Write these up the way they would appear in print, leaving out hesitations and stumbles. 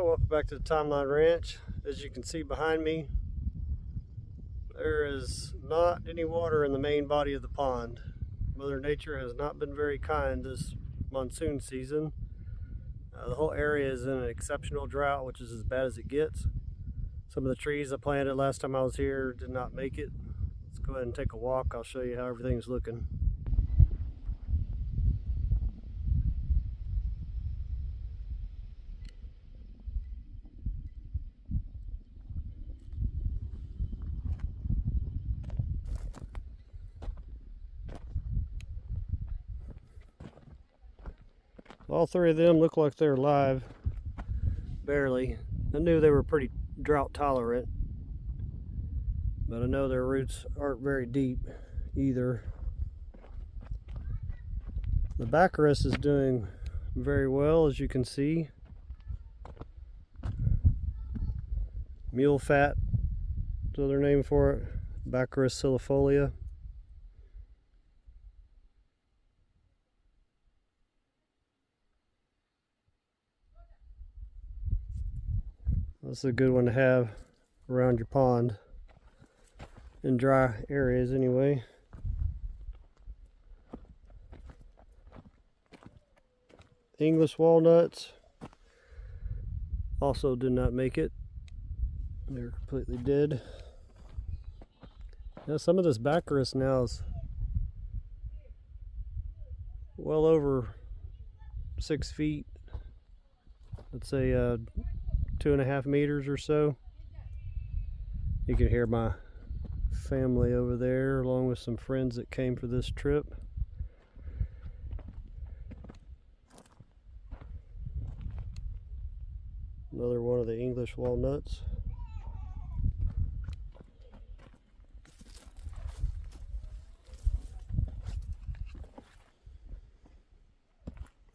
Well, welcome back to the Timeline Ranch. As you can see behind me, there is not any water in the main body of the pond. Mother Nature has not been very kind this monsoon season. The whole area is in an exceptional drought, which is as bad as it gets. Some of the trees I planted last time I was here did not make it. Let's go ahead and take a walk. I'll show you how everything's looking. All three of them look like they're alive, barely. I knew they were pretty drought tolerant, but I know their roots aren't very deep either. The Baccharis is doing very well, as you can see. Mule fat is the other name for it, Baccharis silifolia. That's a good one to have around your pond, in dry areas anyway. English walnuts also did not make it. They're completely dead. Now some of this Baccharis now is well over 6 feet. Let's say 2.5 meters or so. You can hear my family over there along with some friends that came for this trip. Another one of the English walnuts.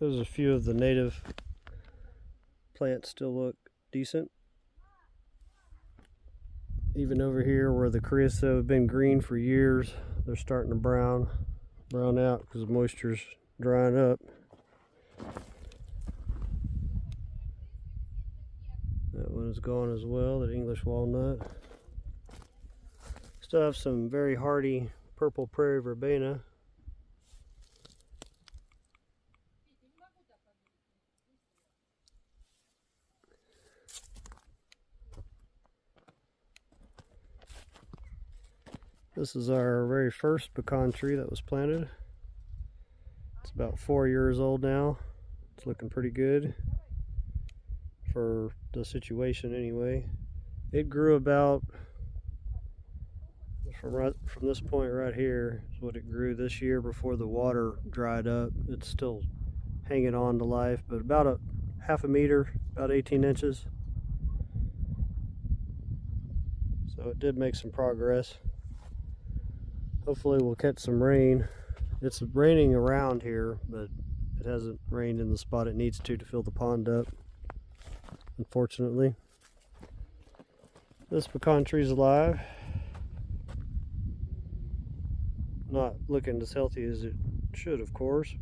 There's a few of the native plants still look decent. Even over here where the creosote have been green for years, they're starting to brown out because the moisture's drying up. That one is gone as well, that English walnut. Still have some very hardy purple prairie verbena. This is our very first pecan tree that was planted. It's about 4 years old now. It's looking pretty good for the situation anyway. It grew about, from this point right here is what it grew this year before the water dried up. It's still hanging on to life, but about a half a meter, about 18 inches. So it did make some progress. Hopefully we'll catch some rain. It's raining around here, but it hasn't rained in the spot it needs to fill the pond up, unfortunately. This pecan tree's alive. Not looking as healthy as it should, of course.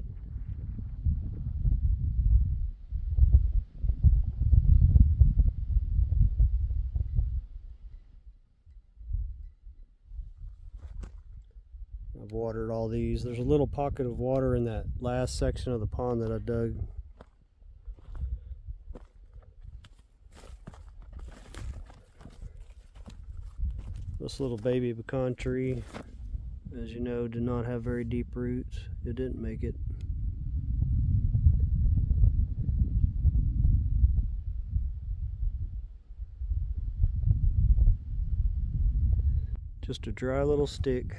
I've watered all these. There's a little pocket of water in that last section of the pond that I dug. This little baby pecan tree, as you know, did not have very deep roots. It didn't make it. Just a dry little stick.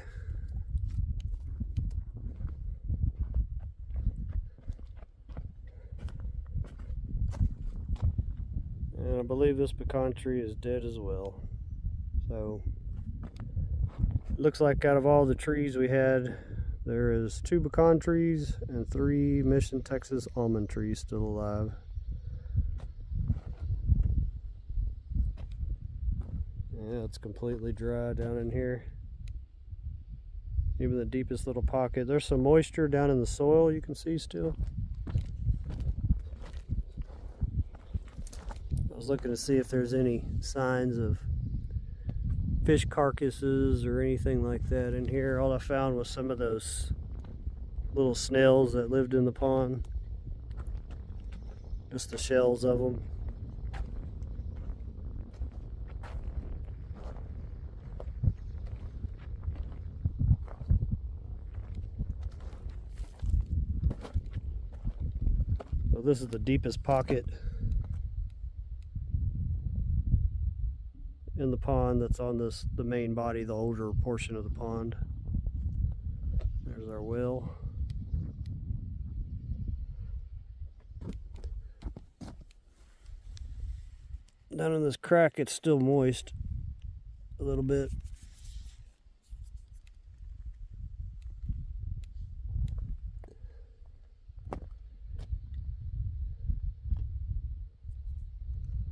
And I believe this pecan tree is dead as well. So it looks like out of all the trees we had, there is 2 pecan trees and 3 Mission Texas almond trees still alive. Yeah, it's completely dry down in here. Even the deepest little pocket. There's some moisture down in the soil you can see still. was looking to see if there's any signs of fish carcasses or anything like that in here. All I found was some of those little snails that lived in the pond. Just the shells of them. So this is the deepest pocket in the pond that's on the main body, the older portion of the pond. There's our well. Down in this crack, it's still moist a little bit.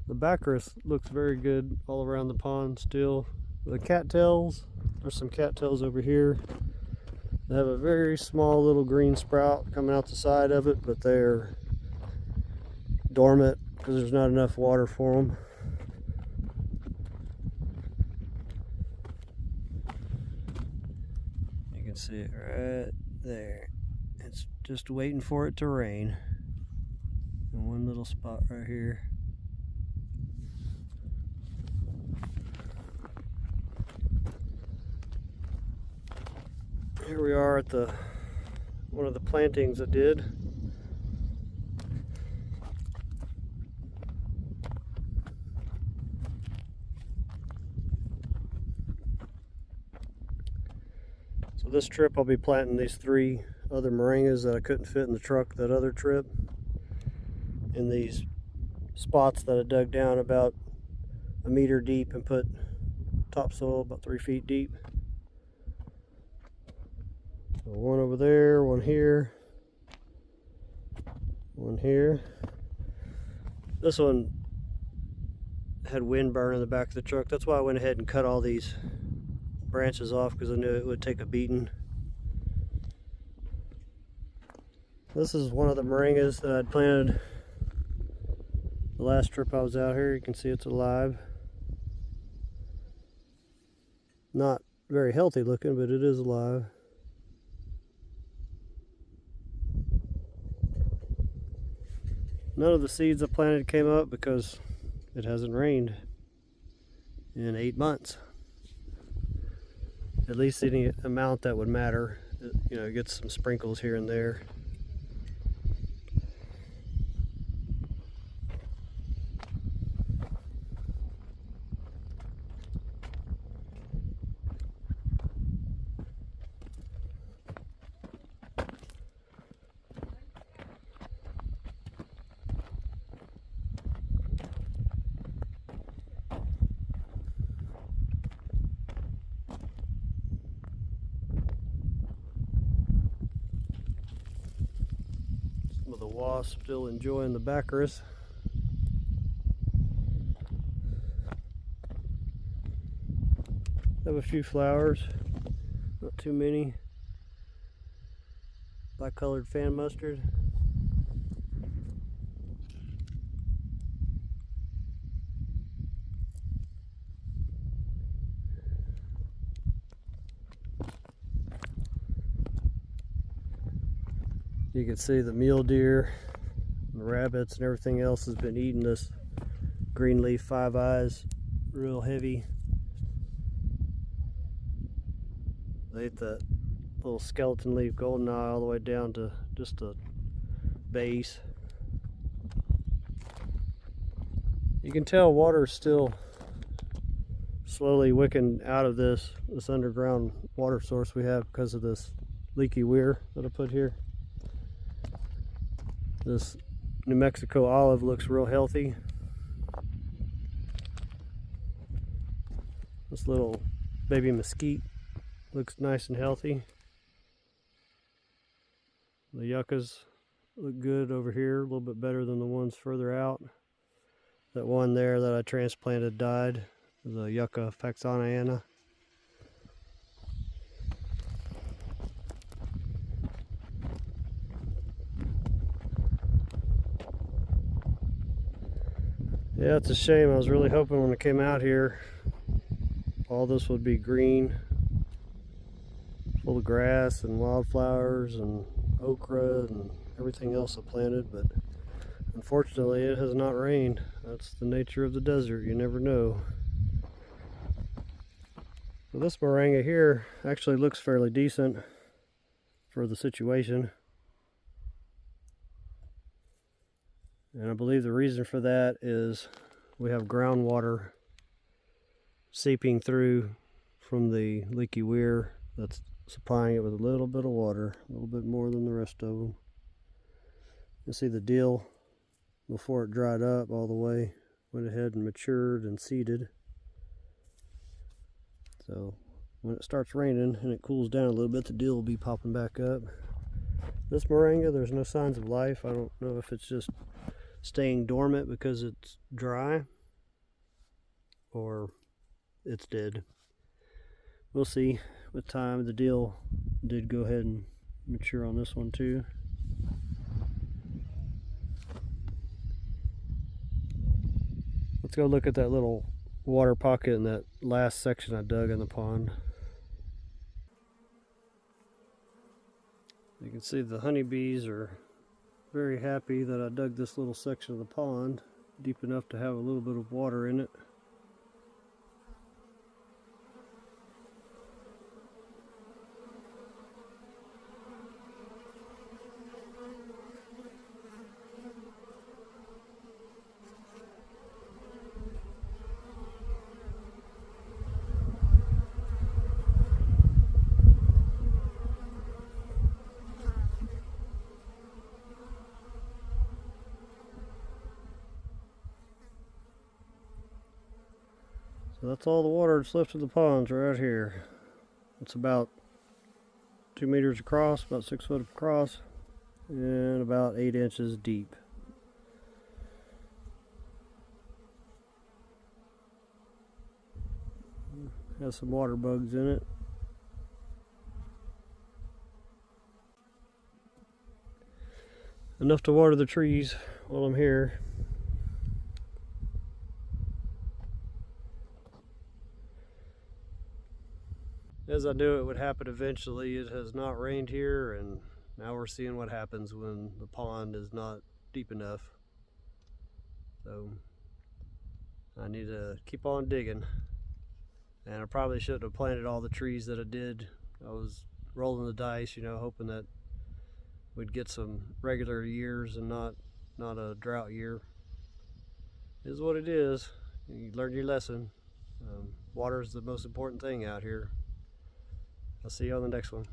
The backrest looks very good all around the pond still. The cattails, there's some cattails over here. They have a very small little green sprout coming out the side of it, but they're dormant because there's not enough water for them. You can see it right there. It's just waiting for it to rain. And one little spot right here. Here we are at one of the plantings I did. So this trip I'll be planting these 3 other moringas that I couldn't fit in the truck that other trip, in these spots that I dug down about 1 meter deep and put topsoil about 3 feet deep. So one over there, one here, one here. This one had wind burn in the back of the truck. That's why I went ahead and cut all these branches off, because I knew it would take a beating. This is one of the moringas that I'd planted the last trip I was out here. You can see it's alive. Not very healthy looking, but it is alive. None of the seeds I planted came up because it hasn't rained in 8 months. At least any amount that would matter. You know, get some sprinkles here and there. Some of the wasps still enjoying the backrest. Have a few flowers, not too many. Black-colored fan mustard. You can see the mule deer, and the rabbits, and everything else has been eating this green leaf 5 eyes real heavy. They ate that little skeleton leaf goldeneye all the way down to just the base. You can tell water's still slowly wicking out of this underground water source we have because of this leaky weir that I put here. This New Mexico olive looks real healthy. This little baby mesquite looks nice and healthy. The yuccas look good over here, a little bit better than the ones further out. That one there that I transplanted died, the yucca faxoniana. Yeah, it's a shame. I was really hoping when I came out here all this would be green, full of grass and wildflowers and okra and everything else I planted, but unfortunately it has not rained. That's the nature of the desert, you never know. So this moringa here actually looks fairly decent for the situation. And I believe the reason for that is we have groundwater seeping through from the leaky weir that's supplying it with a little bit of water, a little bit more than the rest of them. You see the deal before it dried up all the way, went ahead and matured and seeded. So when it starts raining and it cools down a little bit, the deal will be popping back up. This moringa, there's no signs of life. I don't know if it's just staying dormant because it's dry or it's dead. We'll see with time. The deal did go ahead and mature on this one too. Let's go look at that little water pocket in that last section I dug in the pond. You can see the honeybees are very happy that I dug this little section of the pond deep enough to have a little bit of water in it. So that's all the water that's left of the ponds right here. It's about 2 meters across, about 6 foot across, and about 8 inches deep. Has some water bugs in it. Enough to water the trees while I'm here. As I knew it would happen eventually, it has not rained here, and now we're seeing what happens when the pond is not deep enough. So I need to keep on digging. And I probably shouldn't have planted all the trees that I did. I was rolling the dice, you know, hoping that we'd get some regular years and not a drought year. It is what it is. You learn your lesson. Water is the most important thing out here. I'll see you on the next one.